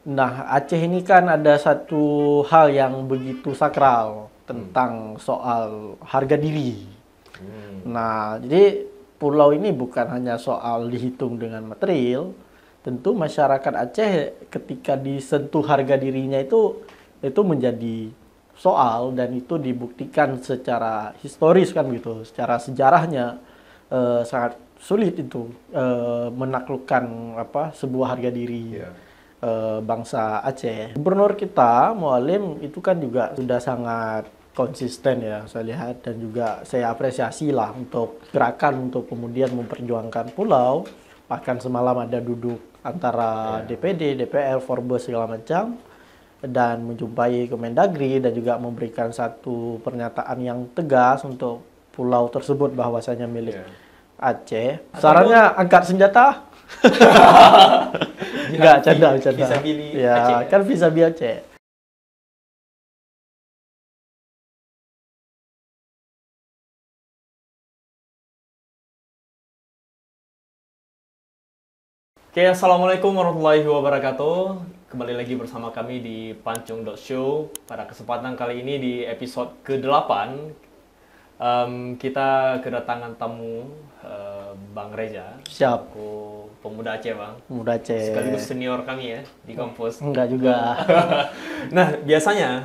Nah, Aceh ini kan ada satu hal yang begitu sakral tentang soal harga diri. Nah, jadi pulau ini bukan hanya soal dihitung dengan material, tentu masyarakat Aceh ketika disentuh harga dirinya itu menjadi soal dan itu dibuktikan secara historis kan gitu, secara sejarahnya sangat sulit itu menaklukkan sebuah harga diri bangsa Aceh. Gubernur kita, Mualim, itu kan juga sudah sangat konsisten ya saya lihat dan juga saya apresiasi lah untuk gerakan untuk kemudian memperjuangkan pulau. Bahkan semalam ada duduk antara DPD, DPR, Forbes segala macam dan menjumpai Kemendagri dan juga memberikan satu pernyataan yang tegas untuk pulau tersebut bahwasanya milik Aceh. Sarannya angkat senjata. Enggak, canda. Visabili Ya, Aceh. kan Visabili Aceh. Oke, assalamualaikum warahmatullahi wabarakatuh. Kembali lagi bersama kami di Pancung.show. Pada kesempatan kali ini di episode ke-8, kita kedatangan tamu Bang Reza. Siap. Aku pemuda Aceh, Bang. Pemuda Aceh. Sekaligus senior kami ya di kampus. Enggak juga. Nah, biasanya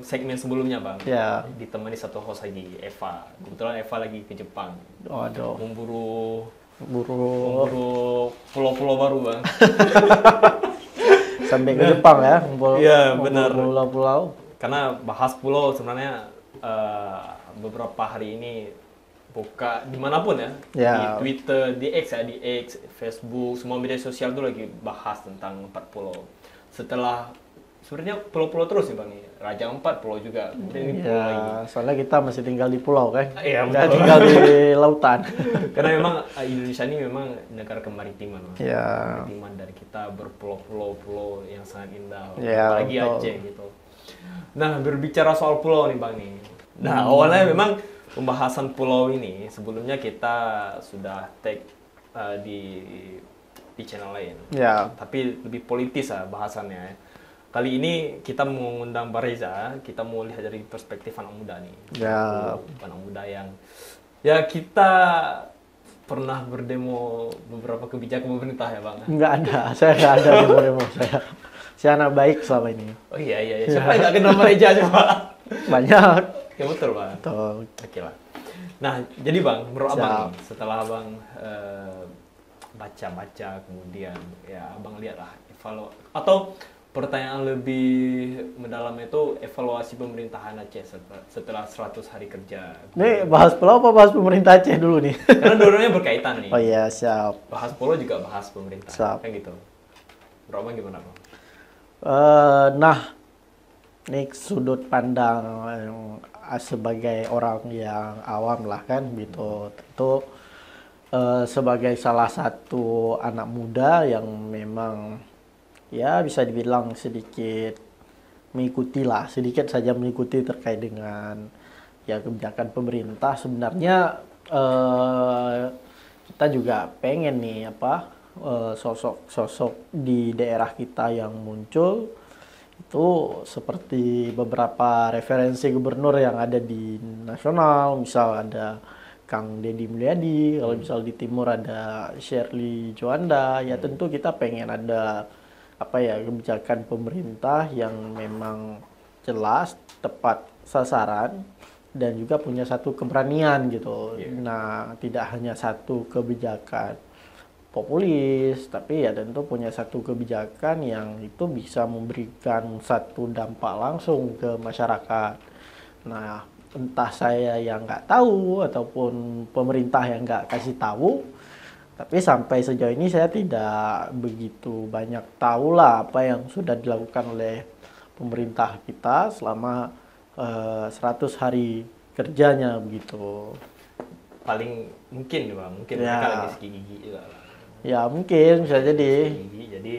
segmen sebelumnya, Bang, Ya. ditemani satu host lagi, Eva. Kebetulan Eva lagi ke Jepang. Waduh. Memburu Buru pulau-pulau baru, Bang. sampai ke Jepang ya, Iya, benar. pulau-pulau. Karena bahas pulau sebenarnya beberapa hari ini buka dimanapun ya, Ya. di Twitter, di X, Facebook, semua media sosial tuh lagi bahas tentang 4 pulau. Setelah sebenarnya pulau-pulau terus nih, Bang, nih. Raja Ampat pulau juga, kemudian ini pulau lagi. Ya, soalnya kita masih tinggal di pulau kan. Iya, Nggak betul. tinggal di lautan. Karena memang Indonesia ini memang negara kemaritiman, Bang. Ya. Kemaritiman dari kita berpulau-pulau yang sangat indah, Ya, apalagi betul. Aceh gitu. Nah, berbicara soal pulau nih, Bang nih. Nah, awalnya memang pembahasan pulau ini sebelumnya kita sudah take di channel lain. Ya. Tapi lebih politis lah bahasannya. Kali ini kita mengundang Mbak Reza, kita mau lihat dari perspektif anak muda nih. Ya. Anak muda yang ya kita pernah berdemo beberapa kebijakan pemerintah ya, Bang. Nggak ada, saya nggak ada demo-demo saya. Saya anak baik selama ini. Oh iya. Siapa yang nggak kenal Mbak Reza coba? Banyak. Ya betul, Bang. Betul. Oke lah. Nah, jadi Bang, menurut Siap. Abang nih, setelah Abang baca-baca kemudian ya Abang lihatlah atau pertanyaan lebih mendalam itu evaluasi pemerintahan Aceh setelah 100 hari kerja. Ini bahas pulau apa bahas pemerintah Aceh dulu nih? Karena dua-duanya berkaitan nih. Oh iya, siap. Bahas pulau juga bahas pemerintah. Siap. Kan gitu. Menurut Abang gimana, Bang? Nah, ini sudut pandang sebagai orang yang awam lah kan gitu. Tentu sebagai salah satu anak muda yang memang ya bisa dibilang sedikit sedikit saja mengikuti terkait dengan ya kebijakan pemerintah. Sebenarnya kita juga pengen nih sosok-sosok di daerah kita yang muncul itu seperti beberapa referensi gubernur yang ada di nasional, misal ada Kang Deddy Mulyadi, kalau misal di timur ada Shirley Juanda, ya tentu kita pengen ada kebijakan pemerintah yang memang jelas, tepat sasaran dan juga punya satu keberanian gitu. Nah, tidak hanya satu kebijakan populis, tapi ya tentu punya satu kebijakan yang itu bisa memberikan satu dampak langsung ke masyarakat. Nah, entah saya yang nggak tahu ataupun pemerintah yang nggak kasih tahu, tapi sampai sejauh ini saya tidak begitu banyak tahu lah apa yang sudah dilakukan oleh pemerintah kita selama 100 hari kerjanya begitu. Paling mungkin, Bang, mungkin Ya. mereka lagi sakit gigi juga lah. Ya mungkin bisa jadi. Sakit gigi, jadi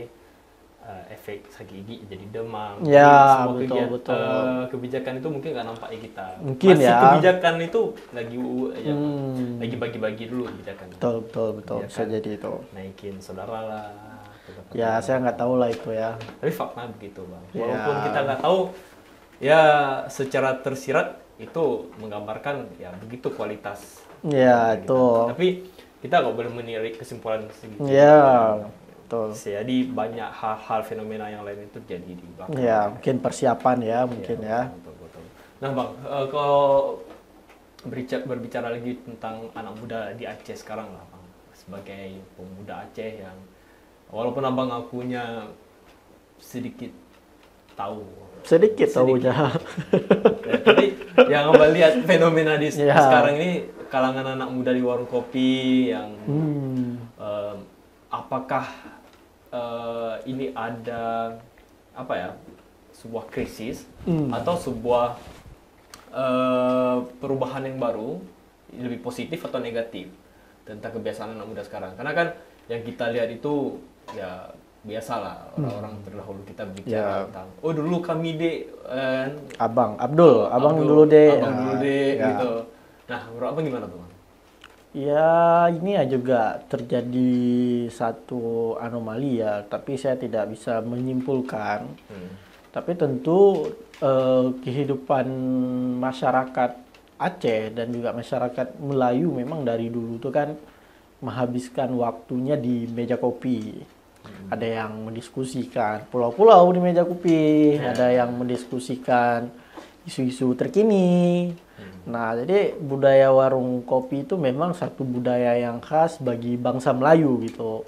efek sakit gigi jadi demam. Ya, Jadi semua betul. kebijakan itu mungkin nggak nampak di kita. Mungkin Masih ya. kebijakan itu lagi lagi bagi-bagi dulu kebijakan. Betul. Bisa Kebijakan jadi itu. naikin saudara lah, Ya, saya nggak tahu lah itu ya. Tapi fakta begitu bang. Ya. Walaupun kita nggak tahu, ya secara tersirat itu menggambarkan ya begitu kualitas. Ya, kita. itu. Tapi kita nggak boleh menirik kesimpulan segitu. Ya, betul. Jadi banyak hal-hal fenomena yang lain itu jadi di belakang. Ya, mungkin persiapan ya, mungkin ya. Betul. Nah bang, kalau berbicara lagi tentang anak muda di Aceh sekarang lah bang, sebagai pemuda Aceh yang walaupun abang akunya sedikit tahu. Sedikit tahunya. Ya, tapi yang abang lihat fenomena di sekarang ini kalangan anak muda di warung kopi yang apakah ini ada apa ya, sebuah krisis atau sebuah perubahan yang baru, lebih positif atau negatif tentang kebiasaan anak muda sekarang? Karena kan yang kita lihat itu ya biasalah orang-orang terdahulu kita bicara tentang dulu kami abang dulu deh gitu. Nah menurut apa gimana tuh? Ya, ini ya juga terjadi satu anomali ya, tapi saya tidak bisa menyimpulkan. Tapi tentu kehidupan masyarakat Aceh dan juga masyarakat Melayu memang dari dulu itu kan menghabiskan waktunya di meja kopi. Ada yang mendiskusikan pulau-pulau di meja kopi, ada yang mendiskusikan isu-isu terkini. Nah, jadi budaya warung kopi itu memang satu budaya yang khas bagi bangsa Melayu gitu,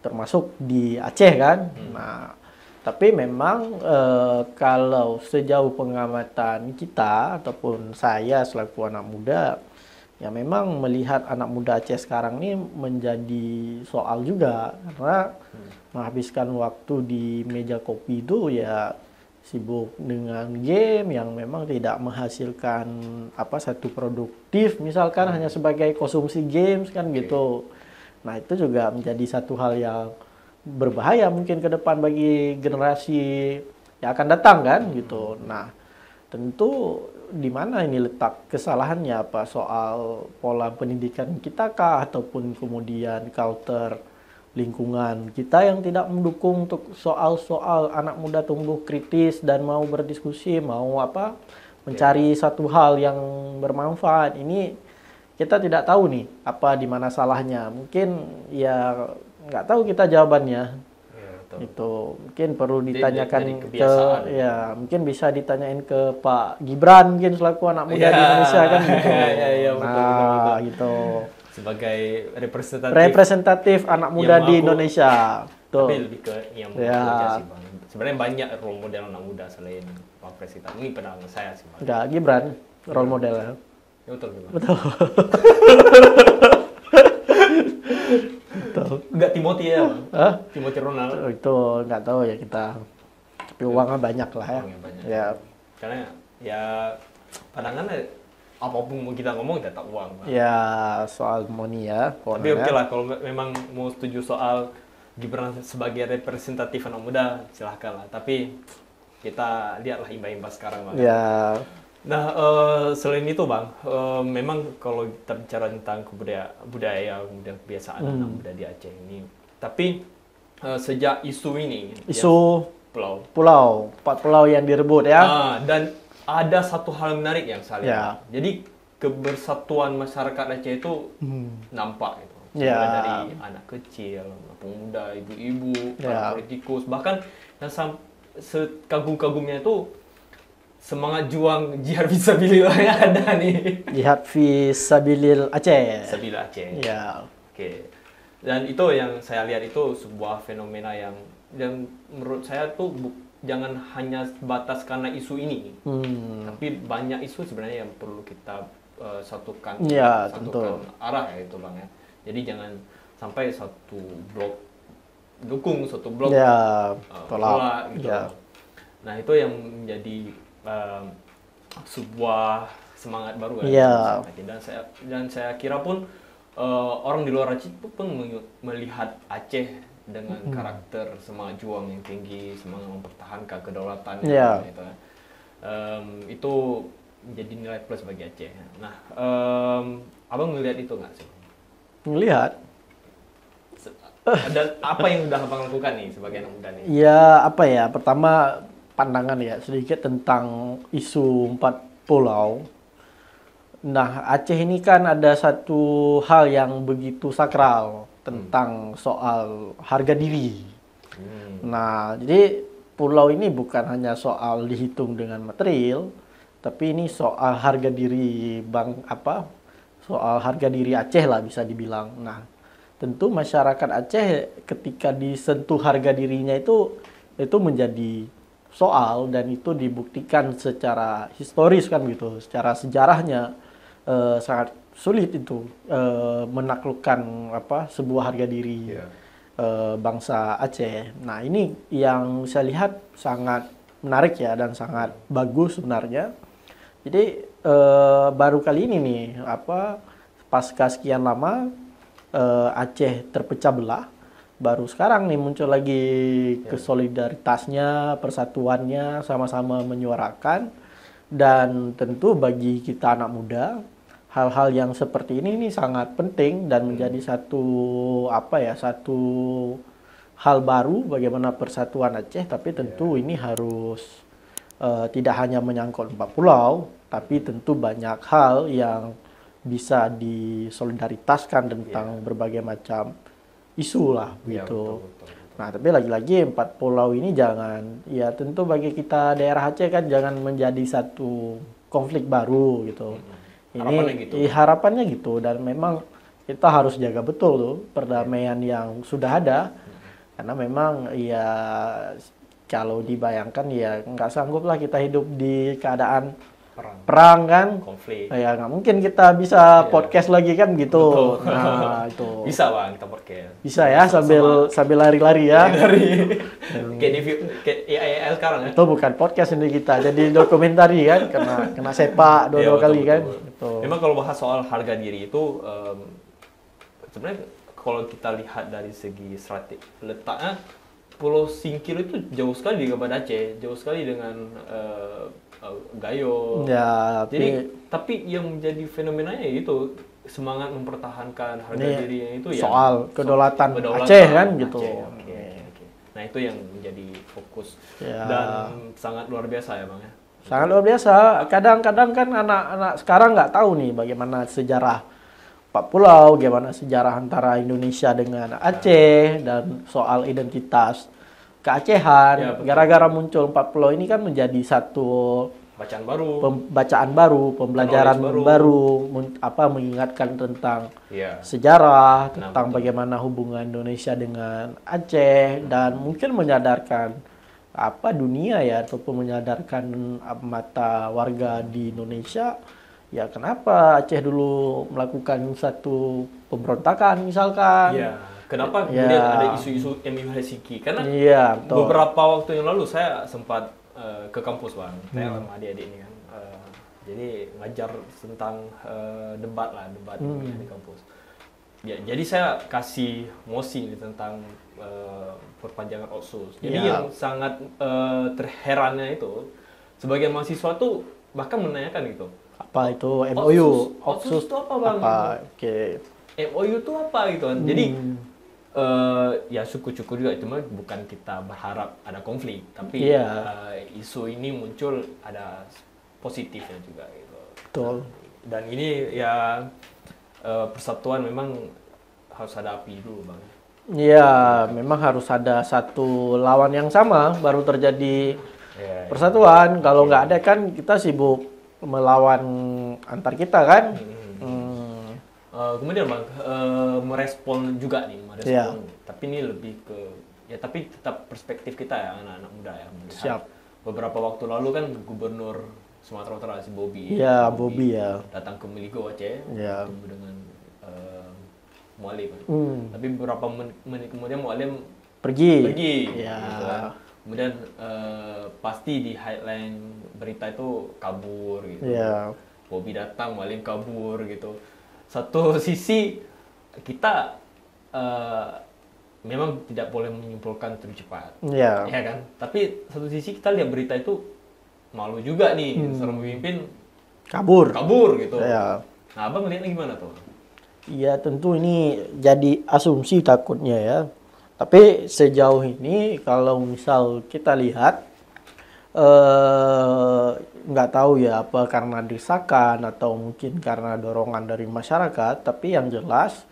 termasuk di Aceh kan. Nah, tapi memang kalau sejauh pengamatan kita ataupun saya selaku anak muda, ya memang melihat anak muda Aceh sekarang ini menjadi soal juga, karena menghabiskan waktu di meja kopi itu ya sibuk dengan game yang memang tidak menghasilkan satu produktif, misalkan hanya sebagai konsumsi games kan gitu. Nah, itu juga menjadi satu hal yang berbahaya mungkin ke depan bagi generasi yang akan datang kan gitu. Nah, tentu di mana ini letak kesalahannya, apa soal pola pendidikan kita kah ataupun kemudian culture lingkungan kita yang tidak mendukung untuk soal-soal anak muda tumbuh kritis dan mau berdiskusi, mau mencari satu hal yang bermanfaat. Ini kita tidak tahu nih apa di mana salahnya. Mungkin ya nggak tahu kita jawabannya. Itu mungkin perlu ditanyakan mungkin bisa ditanyain ke Pak Gibran mungkin selaku anak muda di Indonesia kan gitu. Betul. Gitu. Sebagai representatif anak muda di Indonesia. Tapi lebih ke yang bekerja sih bang. Sebenarnya banyak role model anak muda selain Pak Presiden. Ini pendapat saya sih bang. Enggak, Gibran role model. Ya, betul. Betul. Enggak Timothy ya bang? Timothy Ronald. Itu nggak tahu ya kita. Tapi uangnya banyak lah ya. Ya. Karena ya pandangannya apapun mau kita ngomong tetap uang. Bang. Ya soal money ya. Tapi oke lah kalau memang mau setuju soal Gibran sebagai representatif anak muda silahkan lah. Tapi kita lihatlah imbas-imbas sekarang bang. Ya. Nah selain itu bang, memang kalau kita bicara tentang budaya kemudian kebiasaan anak muda di Aceh ini, tapi sejak isu ini, pulau 4 pulau yang direbut ya. Dan ada satu hal menarik yang saya lihat. Jadi kebersatuan masyarakat Aceh itu nampak gitu. Dari anak kecil, pemuda, ibu-ibu, para politikus, bahkan yang sekagum-kagumnya itu semangat juang jihad fisabilillah yang ada nih. Jihad fisabilil Aceh. Sabil Aceh. Ya. Oke. Dan itu yang saya lihat itu sebuah fenomena yang menurut saya tuh jangan hanya batas karena isu ini, tapi banyak isu sebenarnya yang perlu kita satukan arah ya itu bang ya. Jadi jangan sampai satu blok dukung, satu blok tolak gitu. Ya. Nah itu yang menjadi sebuah semangat baru ya. Dan saya kira pun orang di luar Aceh pun melihat Aceh dengan karakter semangat juang yang tinggi, semangat mempertahankan kedaulatan gitu. Itu menjadi nilai plus bagi Aceh. Nah, abang melihat itu nggak sih? Melihat. Dan apa yang udah abang lakukan nih sebagai anak muda nih? Ya, apa ya? Pertama pandangan ya sedikit tentang isu 4 pulau. Nah, Aceh ini kan ada satu hal yang begitu sakral tentang soal harga diri. Nah, jadi pulau ini bukan hanya soal dihitung dengan material, tapi ini soal harga diri soal harga diri Aceh lah bisa dibilang. Nah, tentu masyarakat Aceh ketika disentuh harga dirinya itu menjadi soal, dan itu dibuktikan secara historis kan gitu, secara sejarahnya sangat sulit itu menaklukkan sebuah harga diri bangsa Aceh. Nah, ini yang saya lihat sangat menarik ya dan sangat bagus sebenarnya. Jadi baru kali ini nih pasca sekian lama Aceh terpecah belah, baru sekarang nih muncul lagi kesolidaritasnya, persatuannya, sama-sama menyuarakan. Dan tentu bagi kita anak muda, hal-hal yang seperti ini sangat penting dan menjadi satu hal baru bagaimana persatuan Aceh. Tapi tentu ini harus tidak hanya menyangkut 4 pulau, tapi tentu banyak hal yang bisa disolidaritaskan tentang berbagai macam isu lah gitu. Betul. Nah, tapi lagi-lagi 4 pulau ini tentu bagi kita daerah Aceh kan jangan menjadi satu konflik baru gitu. Harapannya gitu, dan memang kita harus jaga betul tuh perdamaian yang sudah ada, karena memang ya kalau dibayangkan ya nggak sanggup lah kita hidup di keadaan perang kan, konflik. Ya nggak mungkin kita bisa podcast lagi kan gitu. Betul. Nah itu Bisa bang kita podcast. Bisa ya sambil lari-lari ya. Kayak IAL sekarang ya. Itu bukan podcast ini kita, jadi dokumentari kan, kena sepak dua kali kan. Gitu. Memang kalau bahas soal harga diri itu sebenarnya kalau kita lihat dari segi strategi letaknya, Pulau Singkil itu jauh sekali kepada Aceh, jauh sekali dengan Gayo. Ya, tapi yang menjadi fenomenanya itu semangat mempertahankan harga dirinya itu ya soal kedaulatan Aceh kan gitu. Okay. Nah, itu yang menjadi fokus dan sangat luar biasa ya, Bang ya. Sangat luar biasa. Kadang-kadang kan anak-anak sekarang nggak tahu nih bagaimana sejarah 4 pulau, bagaimana sejarah antara Indonesia dengan Aceh, dan soal identitas keacehan. Gara-gara muncul 4 pulau ini kan menjadi satu bacaan baru, pembelajaran baru, mengingatkan tentang sejarah, tentang bagaimana hubungan Indonesia dengan Aceh, dan mungkin menyadarkan dunia ya, ataupun menyadarkan mata warga di Indonesia ya, kenapa Aceh dulu melakukan satu pemberontakan misalkan. Kenapa kemudian ada isu-isu MIU Helsinki? Karena beberapa waktu yang lalu saya sempat ke kampus, Bang. Saya sama adik-adik ini kan. Jadi ngajar tentang debat di kampus. Ya, jadi saya kasih mosi tentang perpanjangan Otsus. Jadi yang sangat terherannya itu, sebagian mahasiswa tuh bahkan menanyakan gitu. Apa itu MOU? Otsus itu apa, Bang? MOU itu apa gitu kan. Jadi ya syukur-syukur juga, itu mah bukan kita berharap ada konflik, tapi isu ini muncul ada positifnya juga gitu. Betul. Dan ini ya persatuan memang harus ada api dulu, Bang. Iya, memang harus ada satu lawan yang sama baru terjadi persatuan. Kalau nggak ada kan kita sibuk melawan antar kita kan. Kemudian Bang, merespon juga nih, tapi ini lebih ke tapi tetap perspektif kita ya, anak-anak muda ya. Siap. Beberapa waktu lalu kan Gubernur Sumatera Utara si Bobby datang ke Miligo Aceh, bertemu dengan Mualim. Tapi beberapa menit kemudian Mualim pergi. Gitu kan. Kemudian pasti di headline berita itu kabur gitu. Bobby datang, Mualim kabur gitu. Satu sisi kita memang tidak boleh menyimpulkan terlalu cepat, ya kan? Tapi satu sisi kita lihat berita itu malu juga nih, seorang pemimpin kabur gitu. Nah, Abang melihatnya gimana tuh? Ya tentu ini jadi asumsi takutnya ya. Tapi sejauh ini kalau misal kita lihat nggak tahu ya apa karena desakan atau mungkin karena dorongan dari masyarakat, tapi yang jelas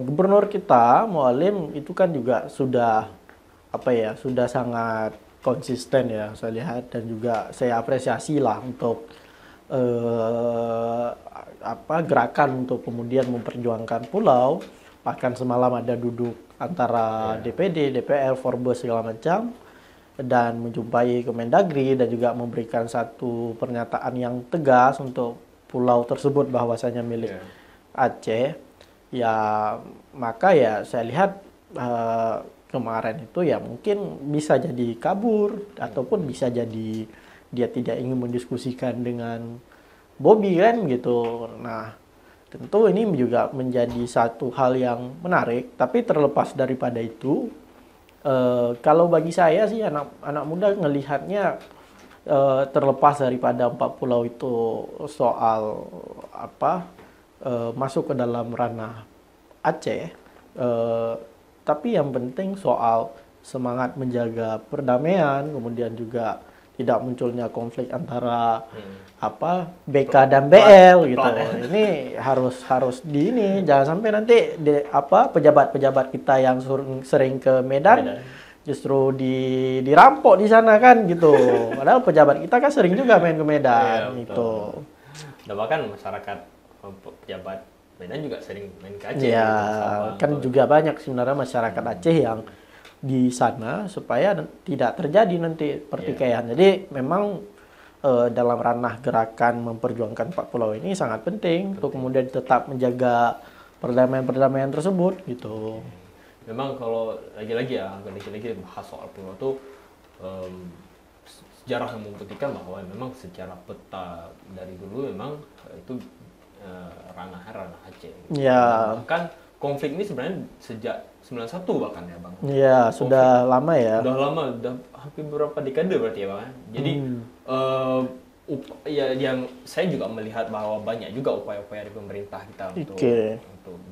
gubernur kita Mualim itu kan juga sudah apa ya sudah sangat konsisten ya saya lihat, dan juga saya apresiasi lah untuk apa gerakan untuk kemudian memperjuangkan pulau. Bahkan semalam ada duduk antara DPD, DPR, Forbes segala macam, dan menjumpai Kemendagri dan juga memberikan satu pernyataan yang tegas untuk pulau tersebut bahwasanya milik Aceh. Ya maka ya saya lihat kemarin itu ya mungkin bisa jadi kabur ataupun bisa jadi dia tidak ingin mendiskusikan dengan Bobby kan gitu. Nah, tentu ini juga menjadi satu hal yang menarik, tapi terlepas daripada itu kalau bagi saya sih anak muda ngelihatnya terlepas daripada 4 pulau itu soal apa masuk ke dalam ranah Aceh, tapi yang penting soal semangat menjaga perdamaian, kemudian juga tidak munculnya konflik antara apa BK dan BL gitu. Ini harus di ini, jangan sampai nanti apa pejabat-pejabat kita yang sering ke Medan justru dirampok di sana kan gitu. Padahal pejabat kita kan sering juga main ke Medan gitu. Dan bahkan masyarakat pejabat Medan juga sering main ke Aceh. Ya, kan juga banyak sebenarnya masyarakat Aceh yang di sana supaya tidak terjadi nanti pertikaian. Jadi memang dalam ranah gerakan memperjuangkan 4 pulau ini sangat penting untuk kemudian tetap menjaga perdamaian-perdamaian tersebut gitu. Memang kalau lagi-lagi bahas soal pulau itu sejarah yang membuktikan bahwa memang secara peta dari dulu memang itu ranah Aceh. Ya. Bahkan konflik ini sebenarnya sejak 91 bahkan ya Bang. Iya, sudah lama ya. Sudah lama, udah hampir beberapa dekade berarti ya Bang. Jadi ya yang saya juga melihat bahwa banyak juga upaya-upaya dari pemerintah kita untuk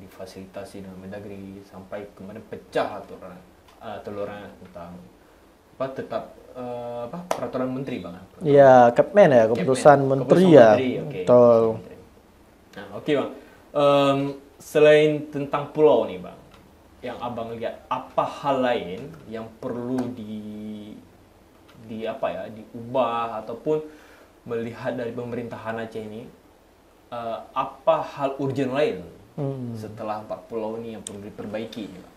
difasilitasi dengan Mendagri sampai kemudian pecah aturan tentang peraturan menteri Bang. Iya, Kepmen ya, keputusan menteri ya. Betul. Nah, oke Bang. Selain tentang pulau nih Bang, yang Abang lihat apa hal lain yang perlu diubah ataupun melihat dari pemerintahan Aceh ini, apa hal urgent lain setelah 4 pulau ini yang perlu diperbaiki Bang?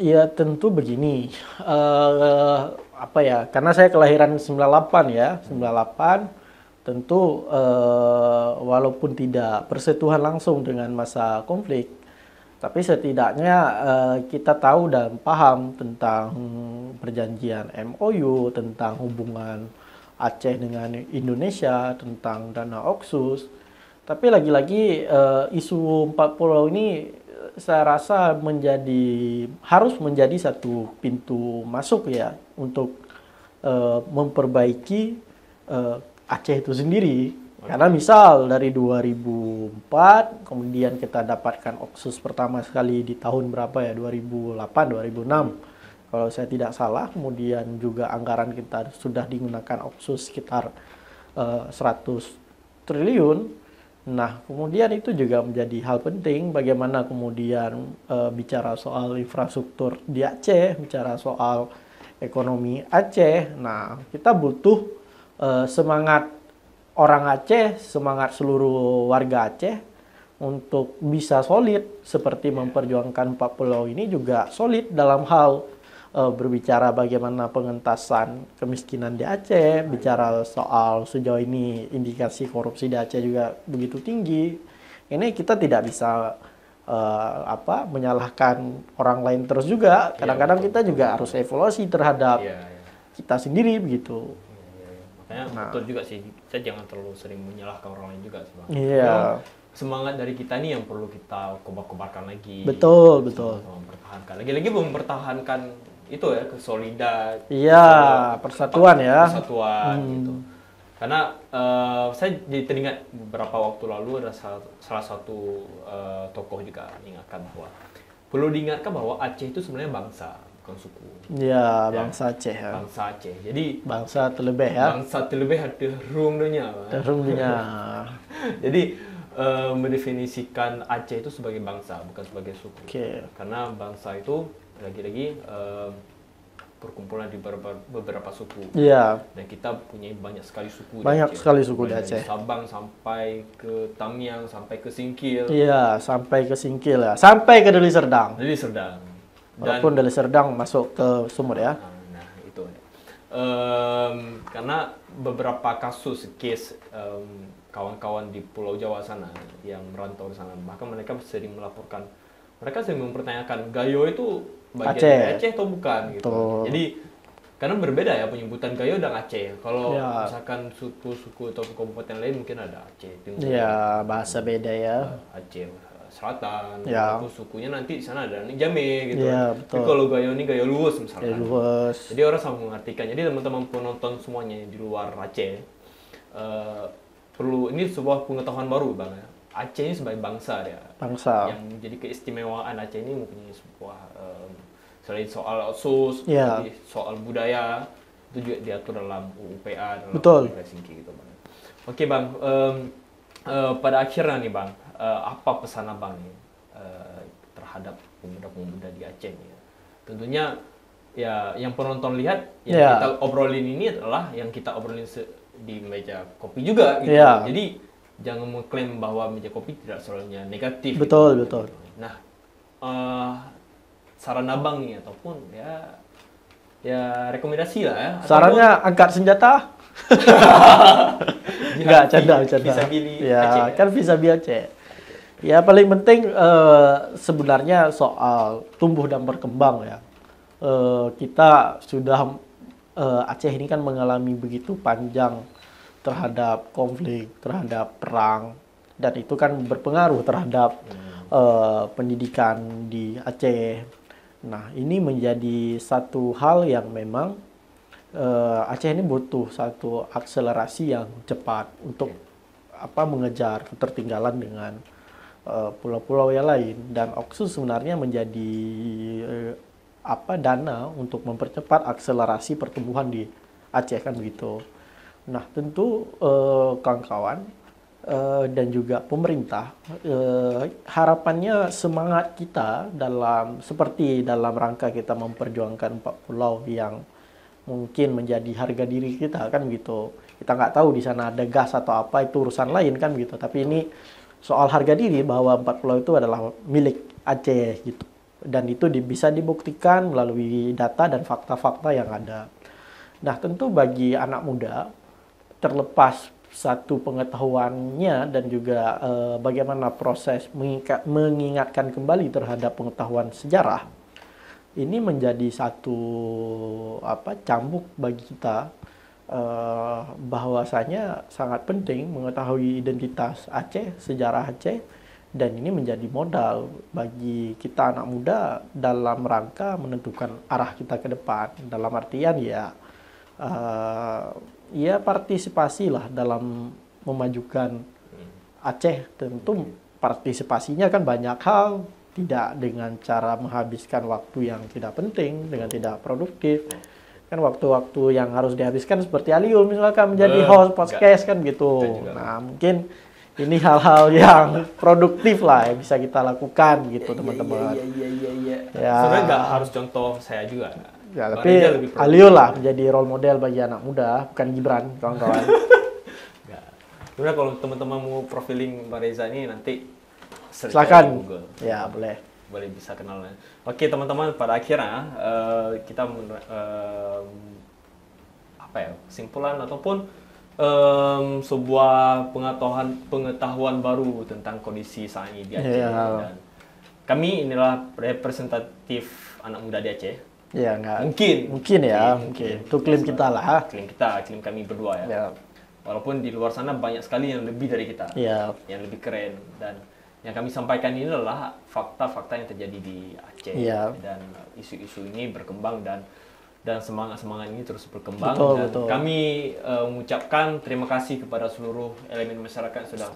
Ya tentu begini, karena saya kelahiran 98 ya, 98. Tentu walaupun tidak bersentuhan langsung dengan masa konflik, tapi setidaknya kita tahu dan paham tentang perjanjian MOU, tentang hubungan Aceh dengan Indonesia, tentang dana Oksus. Tapi lagi-lagi isu 4 pulau ini saya rasa harus menjadi satu pintu masuk ya untuk memperbaiki Aceh itu sendiri. Karena misal dari 2004 kemudian kita dapatkan Oksus pertama sekali di tahun berapa ya, 2008 2006 kalau saya tidak salah, kemudian juga anggaran kita sudah digunakan Oksus sekitar 100 triliun. Nah kemudian itu juga menjadi hal penting bagaimana kemudian bicara soal infrastruktur di Aceh, bicara soal ekonomi Aceh. Nah kita butuh semangat orang Aceh, semangat seluruh warga Aceh untuk bisa solid seperti memperjuangkan 4 pulau ini juga solid dalam hal berbicara bagaimana pengentasan kemiskinan di Aceh, bicara soal sejauh ini indikasi korupsi di Aceh juga begitu tinggi. Ini kita tidak bisa menyalahkan orang lain terus juga. Kadang-kadang kita juga harus evaluasi terhadap kita sendiri begitu. Makanya betul juga sih, saya jangan terlalu sering menyalahkan orang lain juga sih Bang. Iya. Semangat dari kita nih yang perlu kita kobar-kobarkan lagi. Betul. Mempertahankan. Lagi-lagi mempertahankan itu ya, kesolidan. Iya, persatuan ya. Persatuan gitu. Karena saya jadi teringat beberapa waktu lalu ada salah satu tokoh juga mengingatkan bahwa perlu diingatkan bahwa Aceh itu sebenarnya bangsa, bukan suku. Ya, bangsa Aceh. Ya. Bangsa Aceh. Jadi bangsa terlebih ya. Bangsa terlebih ada rungnya. Terungnya. Jadi mendefinisikan Aceh itu sebagai bangsa, bukan sebagai suku. Okay. Karena bangsa itu lagi-lagi perkumpulan di beberapa suku. Iya. Dan kita punya banyak sekali suku. Banyak sekali suku di Aceh. Dari Sabang sampai ke Tamiang, sampai ke Singkil. Iya, sampai ke Singkil ya. Sampai ke Deli Serdang. Deli Serdang. Walaupun Deli Serdang masuk ke Sumur ya. Nah, itu. Karena beberapa case kawan-kawan di Pulau Jawa sana yang merantau di sana, bahkan mereka sering melaporkan, mereka sering mempertanyakan Gayo itu bagian dari Aceh atau bukan gitu. Jadi karena berbeda ya penyebutan Gayo dan Aceh. Kalau misalkan suku-suku atau kabupaten lain mungkin ada Aceh Timur. Iya, bahasa beda ya. Aceh Selatan. Ya. Atau sukunya nanti di sana ada Jame gitu. Ya, Tapi kalau Gayo ini Gayo luas misalkan. Gayo luas. Jadi orang sama mengartikan. Jadi teman-teman penonton semuanya di luar Aceh perlu, ini sebuah pengetahuan baru Bang ya. Aceh ini sebagai bangsa ya. Bangsa. Yang menjadi keistimewaan Aceh ini mempunyai sebuah selain soal sus, soal budaya itu juga diatur dalam UUPA, dalam Helsinki gitu Bang. Oke Bang, pada akhirnya nih Bang, apa pesan Abang nih terhadap pemuda-pemuda di Aceh nih? Tentunya ya yang penonton lihat yang kita obrolin ini adalah yang kita obrolin di meja kopi juga gitu. Jadi jangan mengklaim bahwa meja kopi tidak selalunya negatif. Betul, gitu. betul. Nah, saran Abang nih ataupun ya rekomendasi lah ya. Sarannya angkat senjata. Enggak, canda. Ya, kan Visabi Aceh. Ya paling penting sebenarnya soal tumbuh dan berkembang ya. Kita sudah Aceh ini kan mengalami begitu panjang terhadap konflik, terhadap perang, dan itu kan berpengaruh terhadap pendidikan di Aceh. Nah, ini menjadi satu hal yang memang Aceh ini butuh satu akselerasi yang cepat untuk mengejar ketertinggalan dengan pulau-pulau yang lain, dan Oksus sebenarnya menjadi dana untuk mempercepat akselerasi pertumbuhan di Aceh kan begitu. Nah, tentu kawan-kawan dan juga pemerintah harapannya semangat kita seperti dalam rangka kita memperjuangkan 4 pulau yang mungkin menjadi harga diri kita kan gitu. Kita nggak tahu di sana ada gas atau apa, itu urusan lain kan gitu. Tapi ini soal harga diri bahwa 4 pulau itu adalah milik Aceh gitu. Dan itu bisa dibuktikan melalui data dan fakta-fakta yang ada. Nah, tentu bagi anak muda, terlepas satu pengetahuannya dan juga bagaimana proses mengingatkan kembali terhadap pengetahuan sejarah, ini menjadi satu cambuk bagi kita bahwasanya sangat penting mengetahui identitas Aceh, sejarah Aceh, dan ini menjadi modal bagi kita anak muda dalam rangka menentukan arah kita ke depan. Dalam artian ya partisipasilah dalam memajukan Aceh. Tentu partisipasinya kan banyak hal, tidak dengan cara menghabiskan waktu yang tidak penting, dengan tidak produktif. Kan waktu-waktu yang harus dihabiskan seperti Aliul misalkan menjadi host podcast kan gitu. Nah, mungkin ini hal-hal yang produktif lah yang bisa kita lakukan gitu teman-teman. Ya. Sebenarnya nggak harus contoh saya juga. Ya, tapi Aliul lah menjadi role model bagi anak muda, bukan Gibran, kawan-kawan. Sebenarnya kalau teman-teman mau profiling Mbak Reza ini nanti silakan. Ya, boleh bisa kenalnya. Oke teman-teman, pada akhirnya kita kesimpulan ataupun sebuah pengetahuan baru tentang kondisi saat ini di Aceh. Dan kami inilah representatif anak muda di Aceh. Ya, enggak. Mungkin. Itu klaim kita lah. Klaim kami berdua ya. Walaupun di luar sana banyak sekali yang lebih dari kita. Yang lebih keren, dan yang kami sampaikan ini adalah fakta-fakta yang terjadi di Aceh. Dan isu-isu ini berkembang dan dan semangat ini terus berkembang. Betul, Dan betul. kami mengucapkan terima kasih kepada seluruh elemen masyarakat yang sudah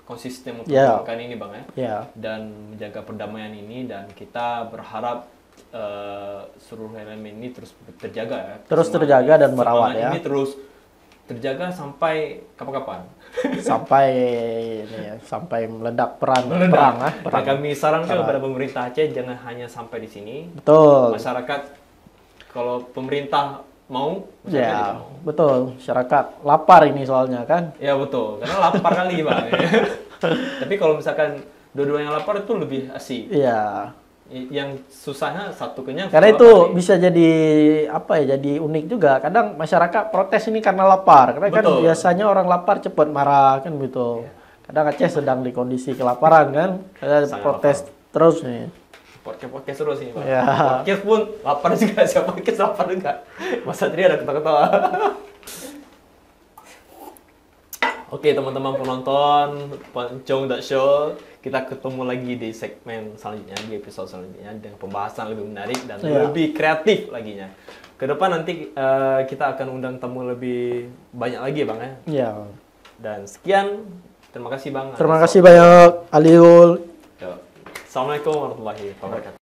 konsisten memperjuangkan ini Bang dan menjaga perdamaian ini, dan kita berharap seluruh elemen ini terus terjaga ya. Terus terjaga dan merawat ya. Ini terus terjaga sampai kapan-kapan. Sampai meledak perang. Dan kami sarankan kepada pemerintah Aceh jangan hanya sampai di sini. Betul. Masyarakat, kalau pemerintah mau, masyarakat juga mau. Betul. Masyarakat lapar ini soalnya kan. Ya betul, karena lapar kali Bang. Tapi kalau misalkan dua-duanya lapar itu lebih asik. Iya. Yang susahnya satu kenyang. Karena itu bisa jadi jadi unik juga. Kadang masyarakat protes ini karena lapar. Karena kan biasanya orang lapar cepat marah kan gitu. Kadang Aceh sedang di kondisi kelaparan kan. Protes lapar terus nih. Podcast terus nih, Pak. Podcast pun lapar juga, siapa podcast lapar juga. Mas Satria ada ketawa-ketawa. Oke, teman-teman penonton Poncong Show, kita ketemu lagi di segmen selanjutnya, di episode selanjutnya dengan pembahasan lebih menarik dan lebih kreatif laginya. Kedepan nanti kita akan undang tamu lebih banyak lagi Bang ya. Iya. Dan sekian, terima kasih Bang. Terima kasih banyak Aliul. Assalamualaikum warahmatullahi wabarakatuh.